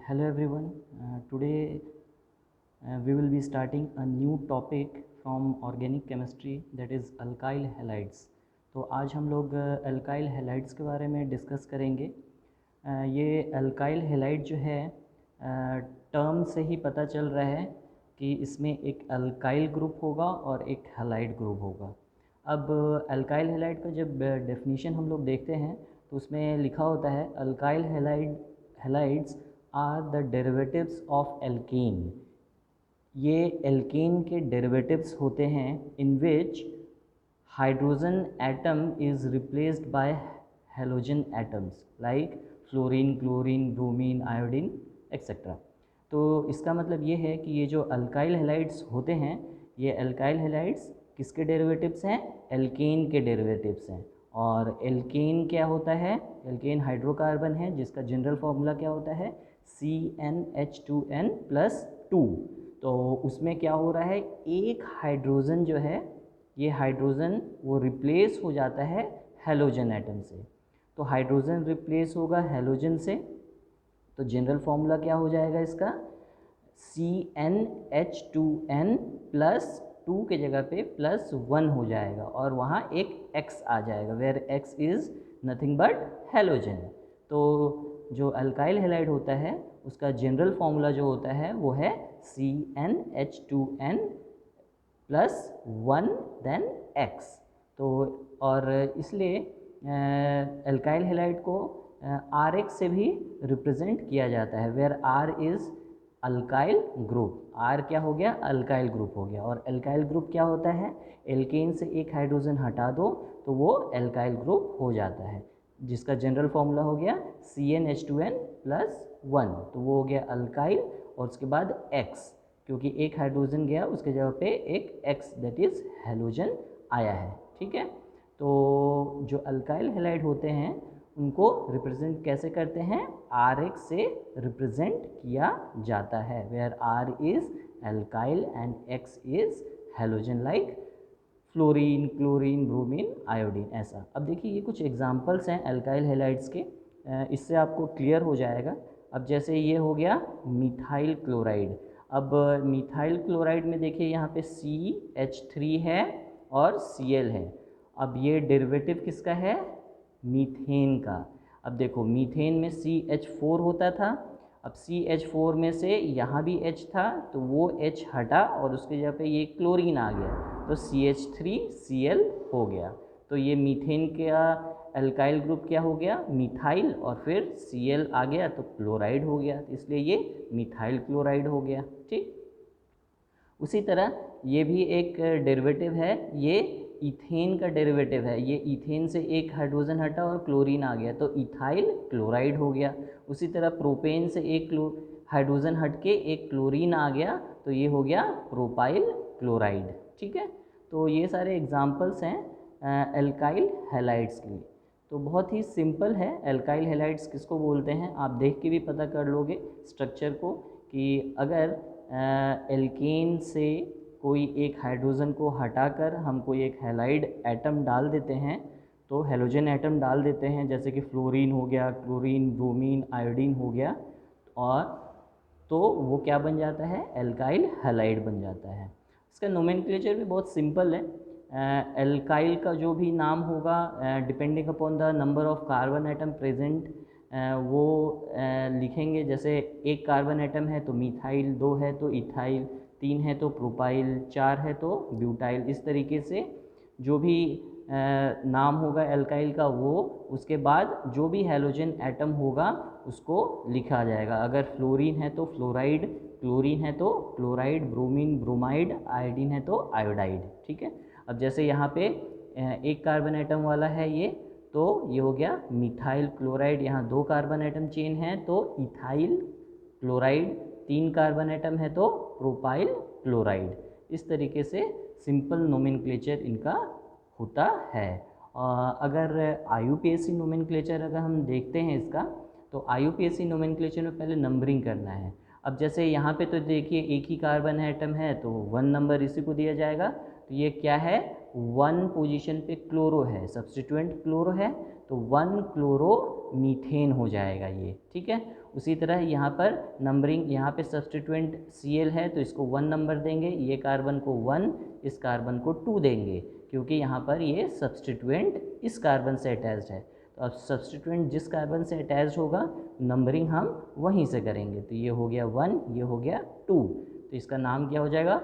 Hello everyone. Today we will be starting a new topic from organic chemistry, that is alkyl halides. तो आज हम लोग alkyl halides के बारे में डिस्कस करेंगे। ये अल्काइल हैलाइड जो है टर्म से ही पता चल रहा है कि इसमें एक अल्काइल ग्रुप होगा और एक हैलाइड ग्रुप होगा। अब अल्काइल हैलाइड का जब डेफिनेशन हम लोग देखते हैं तो उसमें लिखा होता है alkyl halides are the derivatives of alkene. ये एल्कीन के डेरिवेटिव्स होते हैं in which hydrogen atom is replaced by halogen atoms like fluorine, chlorine, bromine, iodine et cetera. तो इसका मतलब ये है कि ये जो अल्काइल हैलाइड्स होते हैं, ये अल्काइल हैलाइड्स किसके डेरिवेटिव्स हैं? एल्कीन के डेरिवेटिव्स हैं। और एल्कीन क्या होता है? एल्कीन हाइड्रोकार्बन है जिसका जनरल फार्मूला क्या होता है? CnH2n+2। तो उसमें क्या हो रहा है, एक हाइड्रोजन जो है, ये हाइड्रोजन वो रिप्लेस हो जाता है हेलोजन एटम से। तो हाइड्रोजन रिप्लेस होगा हेलोजन से, तो जनरल फार्मूला क्या हो जाएगा इसका? CnH2n+2 के जगह पे +1 हो जाएगा और वहाँ एक X आ जाएगा, where X is nothing but halogen. तो जो अल्काइल हैलाइड होता है उसका जनरल फार्मूला जो होता है वो है CnH2n+1 देन X। तो और इसलिए अल्काइल हैलाइड को Rx से भी रिप्रेजेंट किया जाता है, where R is alkyl group. R क्या हो गया? अल्काइल ग्रुप हो गया। और अल्काइल ग्रुप क्या होता है? एल्केन से एक हाइड्रोजन हटा दो तो वो अल्काइल ग्रुप हो जाता है, जिसका जनरल फार्मूला हो गया CnH2n+1। तो वो हो गया अल्काइल और उसके बाद X, क्योंकि एक हाइड्रोजन गया उसके जगह पे एक X दैट इज़ हेलोजन आया है। ठीक है, तो जो अल्काइल हैलाइड होते हैं उनको रिप्रेजेंट कैसे करते हैं? Rx से रिप्रेजेंट किया जाता है, where R is alkyl and X is halogen, like fluorine, chlorine, bromine, iodine, ऐसा। अब देखिए ये कुछ एग्जांपल्स हैं अल्काइल हैलाइड्स के, इससे आपको क्लियर हो जाएगा। अब जैसे ये हो गया मिथाइल क्लोराइड। अब मिथाइल क्लोराइड में देखिए यहाँ पे CH3 है और Cl है। अब ये डेरिवेटिव किसका है? मीथेन का। अब देखो मीथेन में CH4 होता था, अब CH4 में से यहाँ भी H था तो वो H हटा और उसके जगह पे ये क्लोरीन आ गया तो CH3Cl हो गया। तो ये मीथेन का अल्काइल ग्रुप क्या हो गया? मिथाइल, और फिर Cl आ गया तो क्लोराइड हो गया, इसलिए ये मिथाइल क्लोराइड हो गया। ठीक, उसी तरह ये भी एक डेरिवेटिव है, ये इथेन का डेरिवेटिव है। ये इथेन से एक हाइड्रोजन हटा और क्लोरीन आ गया तो इथाइल क्लोराइड हो गया। उसी तरह प्रोपेन से एक हाइड्रोजन हट के एक क्लोरीन आ गया तो ये हो गया प्रोपाइल क्लोराइड। ठीक है, तो ये सारे एग्जाम्पल्स हैं अल्काइल हैलाइड्स के लिए। तो बहुत ही सिंपल है, अल्काइल हैलाइड्स किसको बोलते हैं आप देख के भी पता कर लोगे स्ट्रक्चर को, कि अगर एल्केन से कोई एक हाइड्रोजन को हटाकर हम कोई एक हैलाइड एटम डाल देते हैं, तो हेलोजन एटम डाल देते हैं, जैसे कि फ्लोरीन हो गया, क्लोरीन, ब्रोमीन, आयोडीन हो गया, और तो वो क्या बन जाता है? अल्काइल हैलाइड बन जाता है। इसका नोमेनक्लेचर भी बहुत सिंपल है। अल्काइल का जो भी नाम होगा depending upon the number of carbon atom present वो लिखेंगे। जैसे एक कार्बन एटम है तो मिथाइल, 2 है तो इथाइल, 3 है तो प्रोपाइल, 4 है तो ब्यूटाइल। इस तरीके से जो भी नाम होगा अल्काइल का वो उसके बाद जो भी हैलोजन एटम होगा उसको लिखा जाएगा। अगर फ्लोरीन है तो फ्लोराइड, क्लोरीन है तो क्लोराइड, ब्रोमीन ब्रोमाइड, आयोडीन है तो आयोडाइड। ठीक है, अब जैसे यहाँ पे एक कार्बन एटम वाला है ये, तो ये हो गया मिथाइल क्लोराइड। यहाँ 2 कार्बन एटम चेन है तो इथाइल क्लोराइड, 3 कार्बन एटम है तो प्रोपाइल क्लोराइड। इस तरीके से सिंपल नोमेनक्लेचर इनका होता है। अगर IUPAC नोमेनक्लेचर अगर हम देखते हैं इसका, तो IUPAC नोमेनक्लेचर में पहले नंबरिंग करना है। अब जैसे यहाँ पे तो देखिए एक ही कार्बन एटम है तो 1 नंबर इसी को दिया जाएगा। तो ये क्या है? 1 पोजीशन पे क्लोरो है, सब्स्टिट्यूएंट क्लोरो है, तो 1 क्लोरो मीथेन हो जाएगा ये। ठीक है, उसी तरह यहाँ पर नंबरिंग, यहाँ पे सब्स्टिट्यूएंट Cl है तो इसको 1 नंबर देंगे, ये कार्बन को 1, इस कार्बन को 2 देंगे, क्योंकि यहाँ पर ये सब्स्टिट्यूएंट इस कार्बन से अटैच्ड है। तो अब सब्स्टिट्यूएंट जिस कार्बन से अटैच्ड होगा नंबरिंग हम वहीं से करेंगे। तो ये हो गया 1, ये हो गया 2, तो इसका नाम क्या हो जाएगा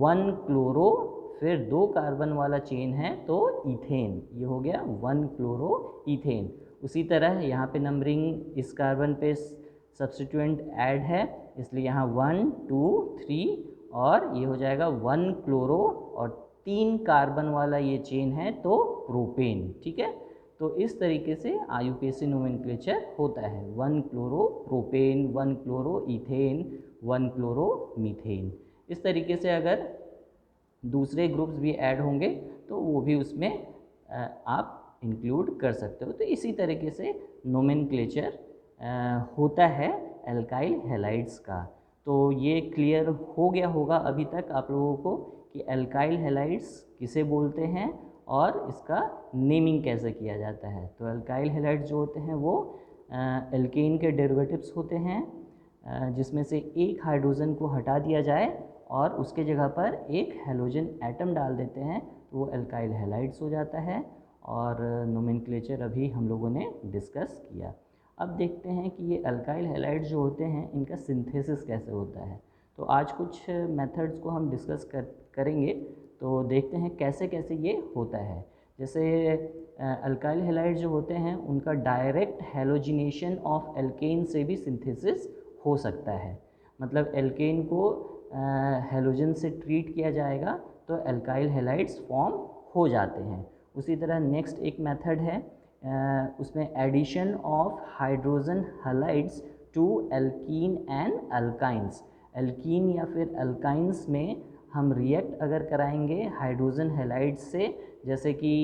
1 क्लोरो, फिर 2 कार्बन वाला चेन है तो इथेन, ये हो गया 1 क्लोरो इथेन। उसी तरह यहाँ पे नंबरिंग इस कार्बन पे सब्स्टिट्यूएंट ऐड है, इसलिए यहाँ 1 2 3 और ये हो जाएगा 1 क्लोरो और 3 कार्बन वाला ये चेन है तो प्रोपेन। ठीक है, तो इस तरीके से IUPAC नोमेनक्लेचर होता है, 1 chloro propane, 1 chloro ethane, 1 chloro methane. इस तरीके से अगर दूसरे ग्रुप्स भी ऐड होंगे तो वो भी उसमें आप इंक्लूड कर सकते हो। तो इसी तरीके से नोमेनक्लेचर होता है एल्काइल हैलाइड्स का। तो ये क्लियर हो गया होगा अभी तक आप लोगों को कि एल्काइल हैलाइड्स किसे बोलते हैं और इसका नेमिंग कैसे किया जाता है। तो एल्काइल हैलाइड्स जो होते हैं वो एल्केन के डेरिवेटिव्स होते हैं, जिसमें से एक हाइड्रोजन को हटा दिया जाए और उसके जगह पर एक हैलोजन एटम डाल देते हैं तो वो एल्काइल हैलाइड्स हो जाता है। और नोमेनक्लेचर अभी हम लोगों ने डिस्कस किया। अब देखते हैं कि ये अल्काइल हैलाइड्स जो होते हैं इनका सिंथेसिस कैसे होता है। तो आज कुछ मेथड्स को हम डिस्कस करेंगे, तो देखते हैं कैसे कैसे ये होता है। जैसे अल्काइल हैलाइड्स जो होते हैं उनका डायरेक्ट हैलोजिनेशन ऑफ एल्केन से भी सिंथेसिस हो सकता है, मतलब एल्केन को हैलोजन से ट्रीट किया जाएगा तो अल्काइल हैलाइड्स फॉर्म हो जाते हैं। उसी तरह नेक्स्ट एक मेथड है, उसमें addition of hydrogen halides to alkene and alkynes. Alkene या फिर अल्काइंस में हम रिएक्ट अगर कराएंगे हाइड्रोजन हैलाइड्स से, जैसे कि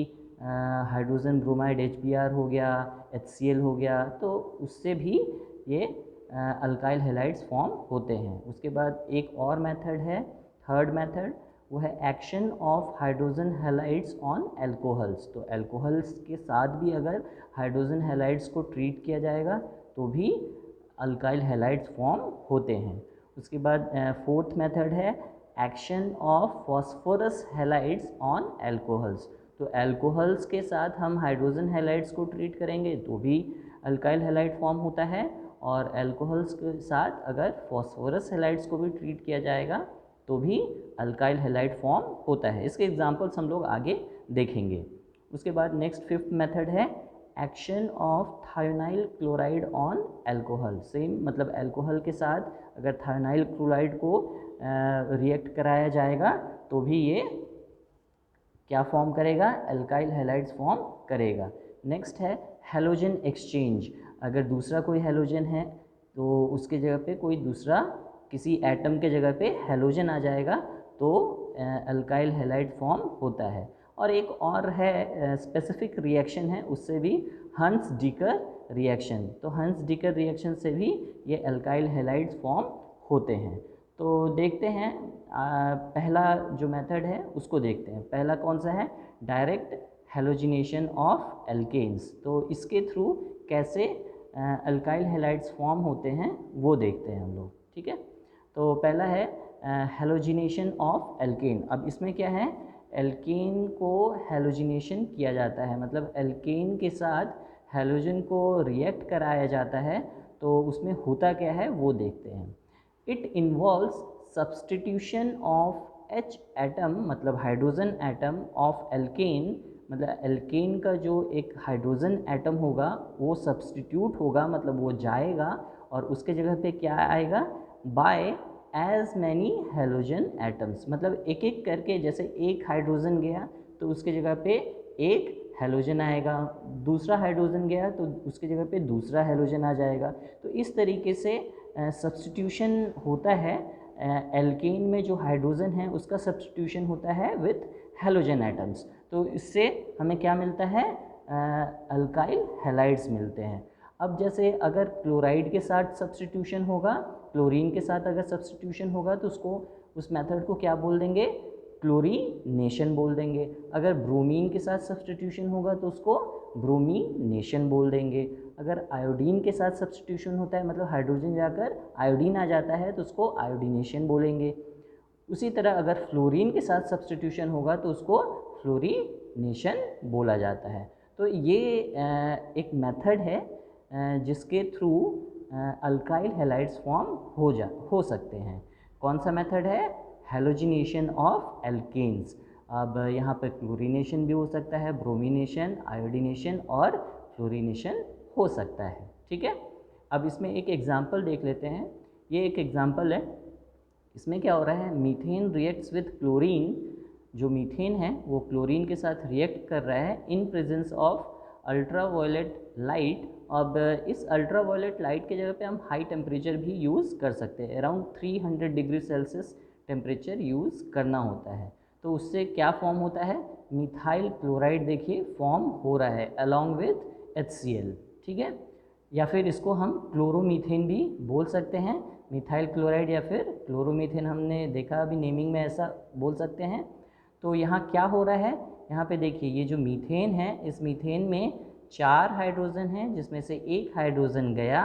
हाइड्रोजन ब्रोमाइड HBr हो गया, HCl हो गया, तो उससे भी ये अल्काइल हैलाइड्स फॉर्म होते हैं। उसके बाद एक और मेथड है, थर्ड मेथड, वो है action of hydrogen halides on alcohols. तो एल्कोहल्स के साथ भी अगर हाइड्रोजन हैलाइड्स को ट्रीट किया जाएगा तो भी अल्काइल हैलाइड्स फॉर्म होते हैं। उसके बाद फोर्थ मेथड है action of phosphorus halides on alcohols. तो एल्कोहल्स के साथ हम हाइड्रोजन हैलाइड्स को ट्रीट करेंगे तो भी अल्काइल हैलाइड फॉर्म होता है, और एल्कोहल्स के साथ अगर फॉस्फोरस हैलाइड्स को भी ट्रीट किया जाएगा तो भी अल्काइल हैलाइड फॉर्म होता है। इसके एग्जांपल्स हम लोग आगे देखेंगे। उसके बाद नेक्स्ट फिफ्थ मेथड है action of thionyl chloride on alcohol. Same, मतलब एल्कोहल के साथ अगर थायोनाइल क्लोराइड को रिएक्ट कराया जाएगा तो भी ये क्या फॉर्म करेगा, अल्काइल हैलाइड्स फॉर्म करेगा। नेक्स्ट है हैलोजन एक्सचेंज। अगर दूसरा कोई हैलोजन है तो उसके जगह पे कोई दूसरा किसी एटम के जगह पे हैलोजन आ जाएगा तो अल्काइल हैलाइड फॉर्म होता है। और एक और है स्पेसिफिक रिएक्शन है, उससे भी हंस डीकर रिएक्शन। तो हंस डीकर रिएक्शन से भी ये अल्काइल हैलाइड्स फॉर्म होते हैं। तो देखते हैं पहला जो मेथड है उसको देखते हैं। पहला कौन सा है, डायरेक्ट हैलोजिनेशन ऑफ एल्केन्स। तो इसके थ्रू कैसे अल्काइल हैलाइड्स फॉर्म होते हैं वो देखते हैं हम लोग। ठीक है, तो पहला है हैलोजिनेशन ऑफ एल्केन। अब इसमें क्या है, एल्केन को हैलोजिनेशन किया जाता है, मतलब एल्केन के साथ हैलोजन को रिएक्ट कराया जाता है। तो उसमें होता क्या है वो देखते हैं। It involves substitution of H atom, मतलब हाइड्रोजन एटम, ऑफ एल्केन, मतलब एल्केन का जो एक हाइड्रोजन एटम होगा वो सब्सटीट्यूट होगा, मतलब वो जाएगा और उसके जगह पे क्या आएगा, by as many halogen atoms. मतलब एक एक करके, जैसे एक हाइड्रोजन गया तो उसके जगह पे एक हैलोजन आएगा, दूसरा हाइड्रोजन गया तो उसके जगह पे दूसरा हैलोजन आ जाएगा। तो इस तरीके से सब्स्टिट्यूशन होता है। एल्केन में जो हाइड्रोजन है उसका सब्स्टिट्यूशन होता है विथ हैलोजन एटम्स। तो इससे हमें क्या मिलता है, अल्काइल हैलाइड्स मिलते हैं। अब जैसे अगर क्लोराइड के साथ सब्स्टिट्यूशन होगा, क्लोरीन के साथ अगर सब्स्टिट्यूशन होगा तो उसको, उस मेथड को क्या बोल देंगे, क्लोरीनेशन बोल देंगे। अगर ब्रोमीन के साथ सब्स्टिट्यूशन होगा तो उसको ब्रोमीनेशन बोल देंगे। अगर आयोडीन के साथ सब्स्टिट्यूशन होता है, मतलब हाइड्रोजन जाकर आयोडीन आ जाता है, तो उसको आयोडीनेशन बोलेंगे। उसी तरह अगर फ्लोरीन के साथ सब्स्टिट्यूशन होगा तो उसको फ्लोरीनेशन बोला जाता है। तो ये एक मेथड है जिसके थ्रू अल्काइल हैलाइड्स फॉर्म हो सकते हैं। कौन सा मेथड है? Halogenation of alkanes. अब यहाँ पर क्लोरीनेशन भी हो सकता है, ब्रोमिनेशन, आयोडीनेशन और फ्लोरीनेशन हो सकता है। ठीक है, अब इसमें एक एग्जांपल देख लेते हैं। ये एक एग्जांपल है, इसमें क्या हो रहा है, मीथेन रिएक्ट्स विथ क्लोरीन। जो मीथेन है वो क्लोरीन के साथ रिएक्ट कर रहा है in presence of ultraviolet light. अब इस अल्ट्रावायलेट लाइट के जगह पे हम हाई टेम्परेचर भी यूज़ कर सकते हैं, around 300 degree Celsius temperature use करना होता है। तो उससे क्या फॉर्म होता है, मिथाइल क्लोराइड देखिए फॉर्म हो रहा है अलॉन्ग विथ HCl। ठीक है, या फिर इसको हम क्लोरोमीथेन भी बोल सकते हैं, मिथाइल क्लोराइड या फिर क्लोरोमीथेन हमने देखा अभी नेमिंग में, ऐसा बोल सकते हैं। तो यहाँ क्या हो रहा है, यहाँ पे देखिए ये जो मीथेन है, इस मीथेन में 4 हाइड्रोजन हैं, जिसमें से एक हाइड्रोजन गया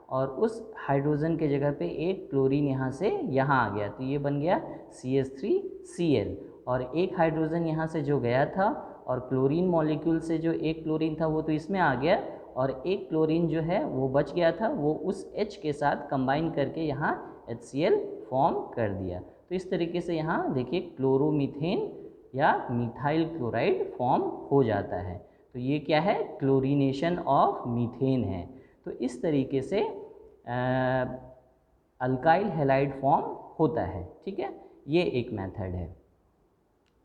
और उस हाइड्रोजन के जगह पे एक क्लोरीन यहाँ से यहाँ आ गया, तो ये बन गया CH3Cl। और एक हाइड्रोजन यहाँ से जो गया था और क्लोरीन मॉलिक्यूल से जो एक क्लोरीन था वो तो इसमें आ गया, और एक क्लोरीन जो है वो बच गया था, वो उस H के साथ कंबाइन करके यहाँ HCl फॉर्म कर दिया। तो इस तरीके से यहाँ देखिए क्लोरोमीथेन या मिथाइल क्लोराइड फॉर्म हो जाता है। तो ये क्या है, क्लोरीनेशन ऑफ मीथेन है। तो इस तरीके से अल्काइल हैलाइड फॉर्म होता है। ठीक है, ये एक मेथड है।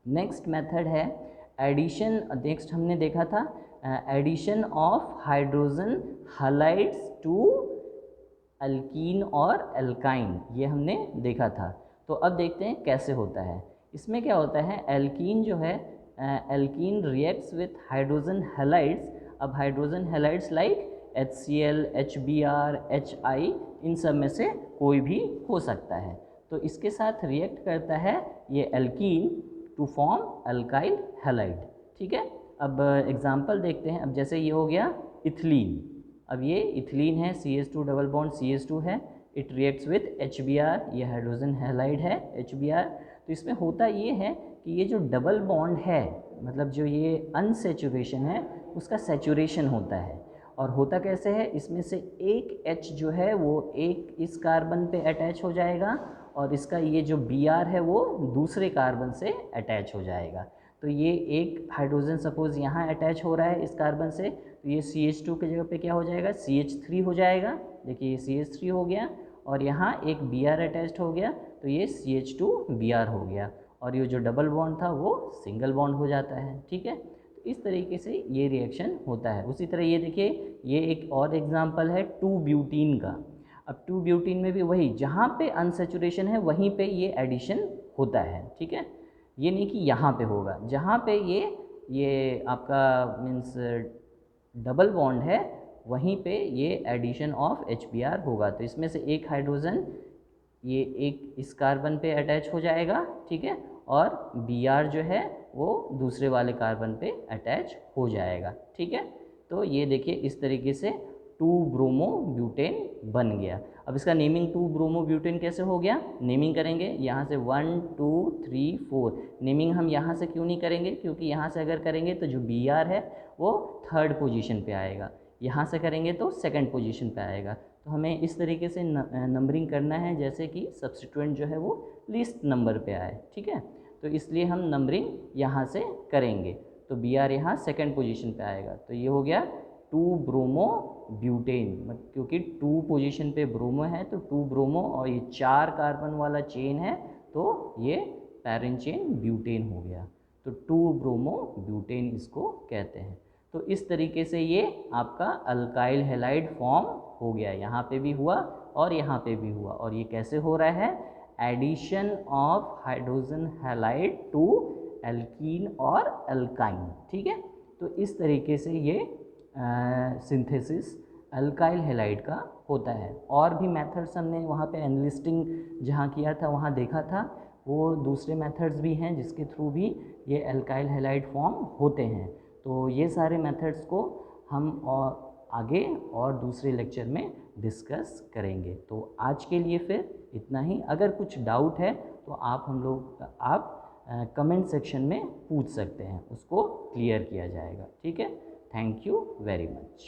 नेक्स्ट मेथड है एडिशन। नेक्स्ट हमने देखा था addition of hydrogen halides to alkene और एल्काइन, ये हमने देखा था। तो अब देखते हैं कैसे होता है। इसमें क्या होता है, एल्कीन जो है, alkene reacts with hydrogen halides. अब hydrogen halides like HCl, HBr, HI, इन सब में से कोई भी हो सकता है। तो इसके साथ रिएक्ट करता है ये alkene to form alkyl halide. ठीक है, अब एग्जांपल देखते हैं। अब जैसे ये हो गया इथिलीन, अब ये इथिलीन है, CH2 डबल बॉन्ड CH2 है, इट रिएक्ट्स विथ HBr, ये हाइड्रोजन हैलाइड है HBr। तो इसमें होता ये है कि ये जो डबल बॉन्ड है, मतलब जो ये अनसेचुरेशन है, उसका सेचुरेशन होता है। और होता कैसे है, इसमें से एक H जो है वो एक इस कार्बन पे अटैच हो जाएगा और इसका ये जो Br है वो दूसरे कार्बन से अटैच हो जाएगा। तो ये एक हाइड्रोजन सपोज यहाँ अटैच हो रहा है इस कार्बन से, तो ये CH2 की जगह पे क्या हो जाएगा, CH3 हो जाएगा। देखिए ये CH3 हो गया और यहाँ एक Br अटैच्ड हो गया, तो ये CH2Br हो गया, और ये जो डबल बॉन्ड था वो सिंगल बॉन्ड हो जाता है। ठीक है, तो इस तरीके से ये रिएक्शन होता है। उसी तरह ये देखिए, ये एक और एग्जांपल है 2-ब्यूटीन का। अब 2-ब्यूटीन में भी वही, जहाँ पे अनसेचुरेशन है वहीं पे ये एडिशन होता है। ठीक है, ये नहीं कि यहाँ पे होगा, जहाँ पे ये आपका मीन्स डबल बॉन्ड है वहीं पे ये एडिशन ऑफ HBr होगा। तो इसमें से एक हाइड्रोजन ये एक इस कार्बन पे अटैच हो जाएगा, ठीक है, और Br जो है वो दूसरे वाले कार्बन पे अटैच हो जाएगा। ठीक है, तो ये देखिए इस तरीके से 2-ब्रोमोब्यूटेन बन गया। अब इसका नेमिंग 2-ब्रोमोब्यूटेन कैसे हो गया, नेमिंग करेंगे यहाँ से 1 2 3 4। नेमिंग हम यहाँ से क्यों नहीं करेंगे, क्योंकि यहाँ से अगर करेंगे तो जो Br है वो 3rd पोजीशन पे आएगा, यहाँ से करेंगे तो 2nd पोजीशन पे आएगा। तो हमें इस तरीके से नंबरिंग करना है जैसे कि सब्स्टिट्यूएंट जो है वो लीस्ट नंबर पे आए। ठीक है, तो इसलिए हम नंबरिंग यहाँ से करेंगे, तो Br यहाँ 2nd पोजीशन पे आएगा। तो ये हो गया 2-ब्रोमोब्यूटेन, क्योंकि 2 पोजीशन पे ब्रोमो है तो 2-ब्रोमो, और ये 4 कार्बन वाला चेन है तो ये पैरेंट चेन ब्यूटेन हो गया। तो 2-ब्रोमोब्यूटेन इसको कहते हैं। तो इस तरीके से ये आपका अल्काइल हैलाइड फॉर्म हो गया, यहाँ पे भी हुआ और यहाँ पे भी हुआ। और ये कैसे हो रहा है, addition of hydrogen halide to alkene और अल्काइन। ठीक है, तो इस तरीके से ये सिंथेसिस अल्काइल हैलाइड का होता है। और भी मेथड्स हमने वहाँ पे एनलिस्टिंग जहाँ किया था वहाँ देखा था, वो दूसरे मेथड्स भी हैं जिसके थ्रू भी ये अल्काइल हैलाइड फॉर्म होते हैं। तो ये सारे मेथड्स को हम आगे और दूसरे लेक्चर में डिस्कस करेंगे। तो आज के लिए फिर इतना ही। अगर कुछ डाउट है तो आप कमेंट सेक्शन में पूछ सकते हैं, उसको क्लियर किया जाएगा। ठीक है, थैंक यू वेरी मच।